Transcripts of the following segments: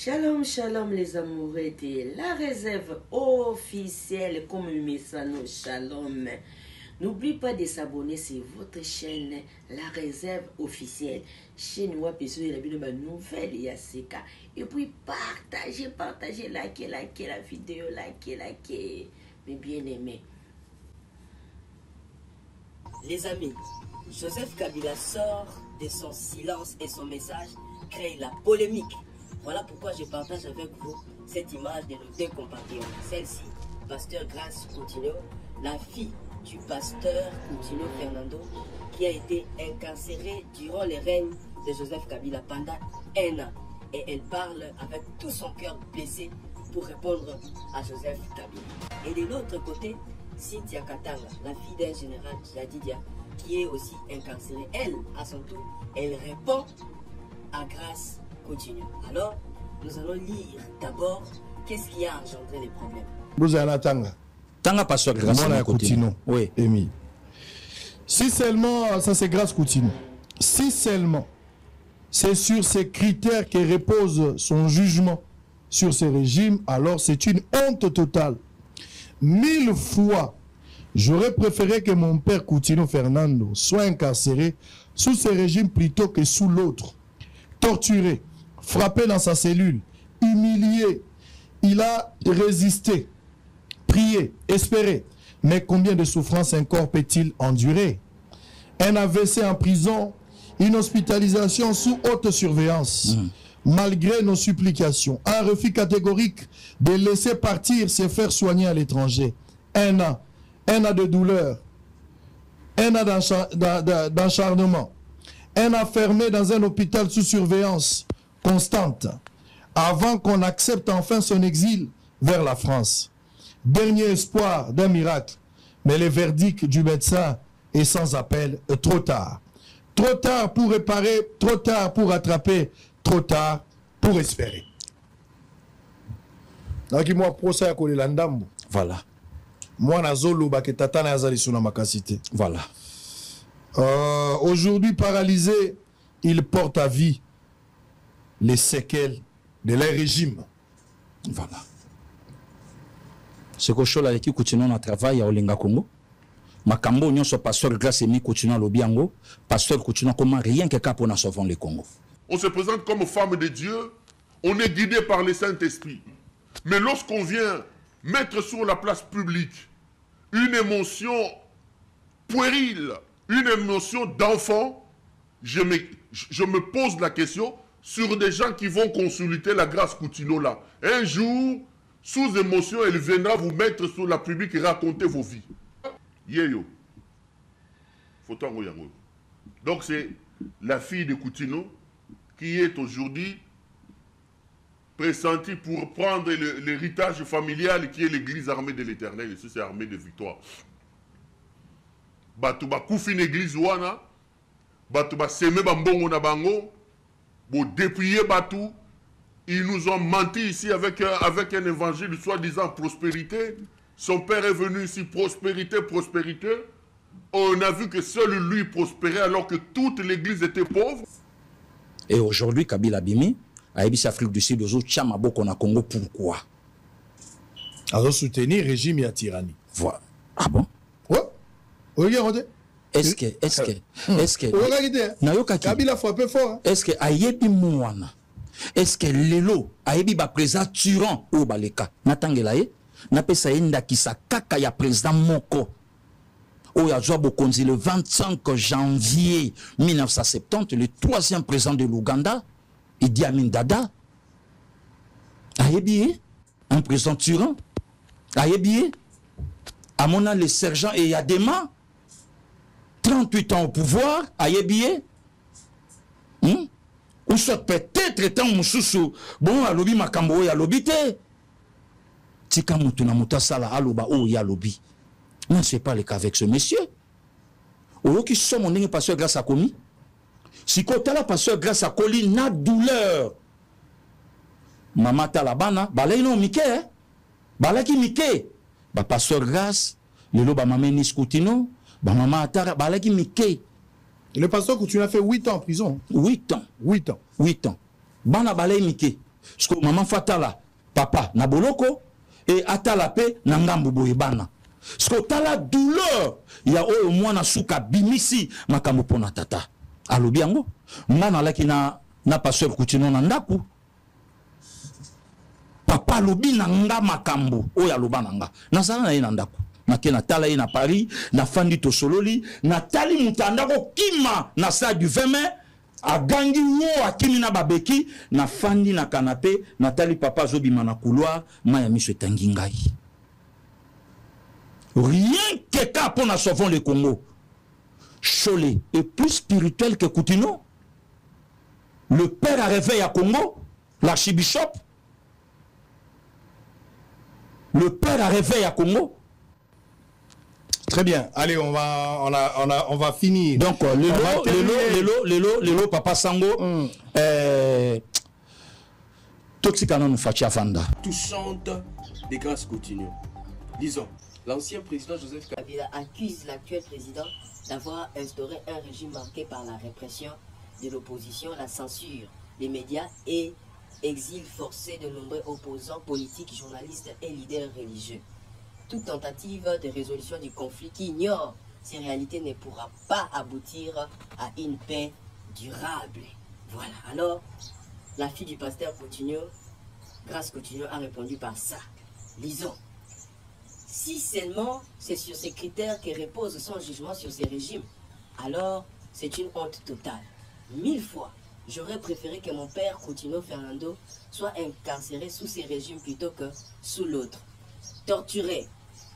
Shalom, shalom les amoureux de la réserve officielle comme Messano Shalom. N'oublie pas de s'abonner sur votre chaîne La Réserve officielle. Chaîne où besoin de la nouvelle Yaseka. Et puis partagez, likez la vidéo, likez. Mes bien-aimés. Les amis, Joseph Kabila sort de son silence et son message crée la polémique. Voilà pourquoi je partage avec vous cette image de nos deux compatriotes. Celle-ci, pasteur Grace Coutinho, la fille du pasteur Coutinho Fernando, qui a été incarcérée durant le règne de Joseph Kabila pendant 1 an. Et elle parle avec tout son cœur blessé pour répondre à Joseph Kabila. Et de l'autre côté, Cynthia Katanga, la fille d'un général Jadidia, qui est aussi incarcérée. Elle, à son tour, elle répond à Grace Coutinho. Alors, nous allons lire d'abord qu'est-ce qui a engendré les problèmes. Vous avez Tanga. Tanga pasteur Grace Coutinho. Oui. Émi. Si seulement, ça c'est Grace Coutinho. Si seulement, c'est sur ces critères que repose son jugement sur ces régimes, alors c'est une honte totale. 1000 fois, j'aurais préféré que mon père Coutinho Fernando soit incarcéré sous ce régime plutôt que sous l'autre. Torturé, frappé dans sa cellule, humilié, il a résisté, prié, espéré. Mais combien de souffrances encore peut-il endurer? Un AVC en prison, une hospitalisation sous haute surveillance. Malgré nos supplications, un refus catégorique de laisser partir se faire soigner à l'étranger. 1 an de douleur, 1 an d'acharnement, 1 an fermé dans un hôpital sous surveillance constante, avant qu'on accepte enfin son exil vers la France. Dernier espoir d'un miracle, mais le verdict du médecin est sans appel, trop tard. Trop tard pour réparer, trop tard pour rattraper, trop tard pour espérer. Voilà. Voilà. Aujourd'hui paralysé, il porte à vie les séquelles de leur régime. Voilà. C'est que chose qui continue à travailler à Olinga Congo. Makambo nyon so pasteur Grace mi continue à l'obiango, pasteur continue comment rien que cap on a sauvé le Congo. On se présente comme femme de Dieu, on est guidé par le Saint-Esprit. Mais lorsqu'on vient mettre sur la place publique une émotion puérile, une émotion d'enfant, je me pose la question sur des gens qui vont consulter la Grace Coutinho là. Un jour, sous émotion, elle viendra vous mettre sur la publique et raconter vos vies. Yeyo. Donc c'est la fille de Coutinho qui est aujourd'hui pressentie pour prendre l'héritage familial qui est l'église armée de l'éternel. Et c'est armée de victoire. Batouba koufine église wana, Batouba seme bambongo na bango, bo déplier Batou, ils nous ont menti ici avec un évangile soi-disant prospérité. Son père est venu ici, prospérité. On a vu que seul lui prospérait alors que toute l'église était pauvre. Et aujourd'hui, Kabila Bimi, à Ebis Afrique du Sud, aux Chamabo qu'on a Congo, pourquoi? Alors soutenir le régime et la tyrannie. Voilà. Ah bon? Ouais. Regardez. Est-ce que Nayoka Kabila frappé fort. Est-ce que Ayebi Mouana? Est-ce que Lelo Ayebi ba président tyran ou Baleka? Natangelaye? Napesa yenda kisa kaka ya président Moko. Oya Joabo Konzi le 25 janvier 1970, le 3e président de l'Ouganda, Idi Amin Dada. Ayebi, un président tyran. Ayebi, Amona le sergent et Yadema, 38 ans au pouvoir, Ayebi. Ou soit peut-être étant Moussoussou, bon, à l'obi Makambo, à l'obi te. Tika Moutuna Moutasala, aloba, oh, ya l'obi. Non, ce n'est pas le cas avec ce monsieur. Ou qui sont mon pasteur grâce à Komi. Si côté la pasteur grâce à Koli, n'a douleur. Maman Talabana, balay non Mike, balay qui Mike. Ba pasteur grâce, le lo ba maman Nis Coutinho, ba maman Atara, balay qui Mike. Le pasteur Coutinho a fait 8 ans en prison. 8 ans. 8 ans. 8 ans. Bana balay Mike. Parce que maman fatala, papa, na boloko, et atala pe, na ngambu boyebana. Parce que t'as la douleur, il y a au moins na souka bimisi, makambo pona tata. Alo biango, mwana laki na pasteur Koutino na ndaku. Papa lobi na nga makambo, oya loba na nga. Na sala na ye na ndaku. Na ke na tala ye na Paris, na fandi to sololi, na tali mutandako kima na sa du 20 mai, a gangi wo akimi na babeki, na fandi na canapé, na tali papa zobi na couloir, ma ya miso etangi ngai. Rien que quand on a sauvé le Congo, Cholet est plus spirituel que Koutino. Le père a réveillé à Congo, l'archibishop. Le père a réveillé à Congo. Très bien. Allez, on va finir. Donc, Lelo, Papa Sango, Toxicana nous fatia fanda. Touchante des grâces continues. Disons. L'ancien président Joseph Kabila accuse l'actuel président d'avoir instauré un régime marqué par la répression de l'opposition, la censure des médias et exil forcé de nombreux opposants politiques, journalistes et leaders religieux. Toute tentative de résolution du conflit qui ignore ces réalités ne pourra pas aboutir à une paix durable. Voilà. Alors, la fille du pasteur Coutinho, Grâce Coutinho, a répondu par ça. Lisons. Si seulement c'est sur ces critères que repose son jugement sur ces régimes, alors c'est une honte totale. 1000 fois, j'aurais préféré que mon père Coutinho Fernando soit incarcéré sous ces régimes plutôt que sous l'autre. Torturé,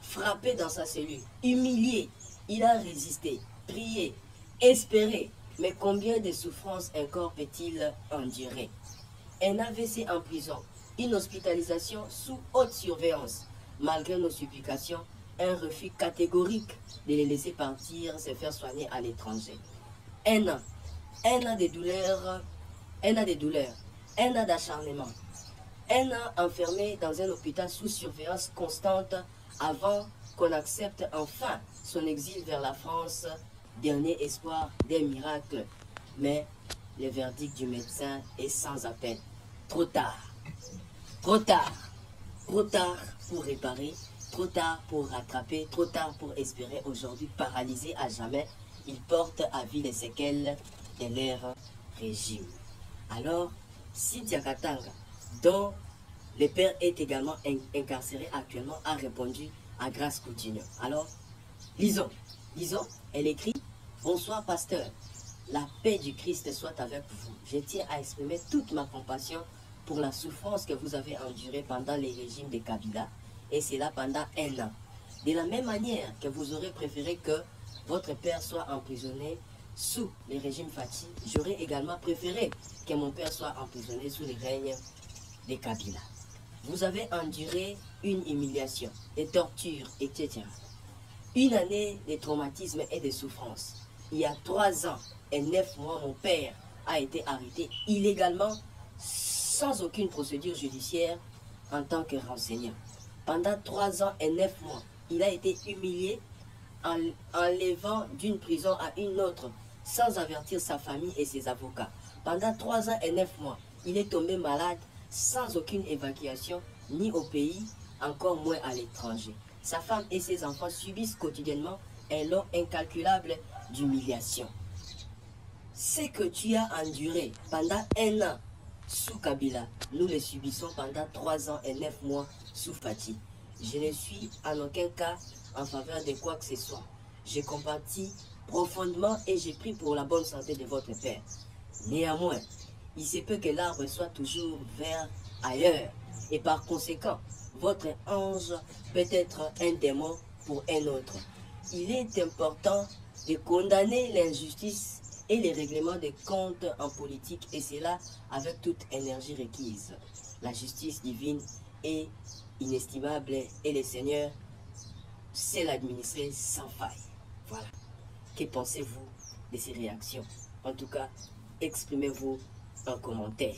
frappé dans sa cellule, humilié, il a résisté, prié, espéré. Mais combien de souffrances un corps peut-il endurer? Un AVC en prison, une hospitalisation sous haute surveillance. Malgré nos supplications, un refus catégorique de les laisser partir se faire soigner à l'étranger. Un an de douleur, un an d'acharnement, un an enfermé dans un hôpital sous surveillance constante avant qu'on accepte enfin son exil vers la France, dernier espoir d'un miracle. Mais le verdict du médecin est sans appel. Trop tard. Trop tard. Trop tard pour réparer, trop tard pour rattraper, trop tard pour espérer. Aujourd'hui, paralysé à jamais, ils portent à vie les séquelles de leur régime. Alors, Cynthia Katanga, dont le père est également incarcéré actuellement, a répondu à Grâce Coutinho. Alors, lisons, elle écrit « Bonsoir pasteur, la paix du Christ soit avec vous. Je tiens à exprimer toute ma compassion pour la souffrance que vous avez endurée pendant les régimes de Kabila, et cela pendant 1 an. De la même manière que vous aurez préféré que votre père soit emprisonné sous le régime Fachi, j'aurais également préféré que mon père soit emprisonné sous le règne de Kabila. Vous avez enduré une humiliation, des tortures, etc. Une année de traumatisme et de souffrance. Il y a 3 ans et 9 mois, mon père a été arrêté illégalement sans aucune procédure judiciaire en tant que renseignant. Pendant 3 ans et 9 mois, il a été humilié en l'enlevant d'une prison à une autre sans avertir sa famille et ses avocats. Pendant 3 ans et 9 mois, il est tombé malade sans aucune évacuation, ni au pays, encore moins à l'étranger. Sa femme et ses enfants subissent quotidiennement un lot incalculable d'humiliation. Ce que tu as enduré pendant 1 an sous Kabila, nous le subissons pendant 3 ans et 9 mois sous Fachi. Je ne suis en aucun cas en faveur de quoi que ce soit. J'ai compati profondément et j'ai pris pour la bonne santé de votre père. Néanmoins, il se peut que l'arbre soit toujours vert ailleurs et par conséquent, votre ange peut être un démon pour un autre. Il est important de condamner l'injustice et les règlements des comptes en politique, et cela avec toute énergie requise. La justice divine est inestimable et le Seigneur sait l'administrer sans faille. Voilà. Que pensez-vous de ces réactions? En tout cas, exprimez-vous en commentaire.